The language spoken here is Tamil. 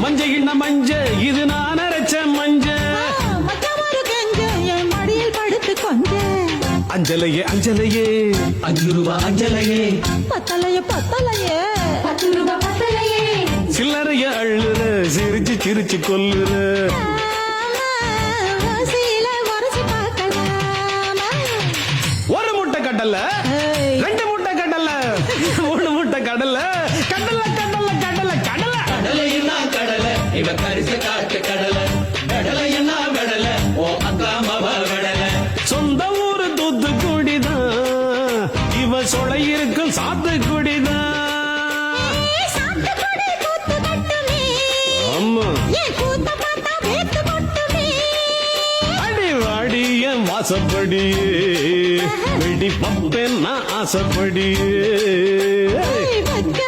மஞ்ச இன்ன மஞ்ச இது நான் அரைச்ச மஞ்ச மச்சமாரு கெஞ்ச என் மடியில் படுத்து கொஞ்ச அஞ்சலையே அஞ்சலையே 5 ரூபா அஞ்சலையே பத்தலையே பத்தலையே 10 ரூபாய் பத்தலையே சில்லறைய அள்ளுற சிரிச்சு சிரிச்சு கொல்லுற சீல வரசி பார்க்கலாமா ஒரு முட்டை கடல ஏய். 2 முட்டை கடல 3 முட்டை கடல கடல கடல கடல கடல கடலைன்னா கடலை இவ கரிச காட்டு கடலை கடலை என்ன கடலை ஓ அக்கா மவ கடலை சொந்த ஊரு தூத்துக்குடிதான் இவ சொலை இருக்கும் சாத்துக்குடிதான் சாத்துக்குடி கூத்து கட்டுமே ஆமா என் கூத்த பார்த்தா வேத்து கொட்டுமே அடி வாடி என் வாசப்படியே வெடி பப்பேன் நான் ஆசைப்படியே வைக்க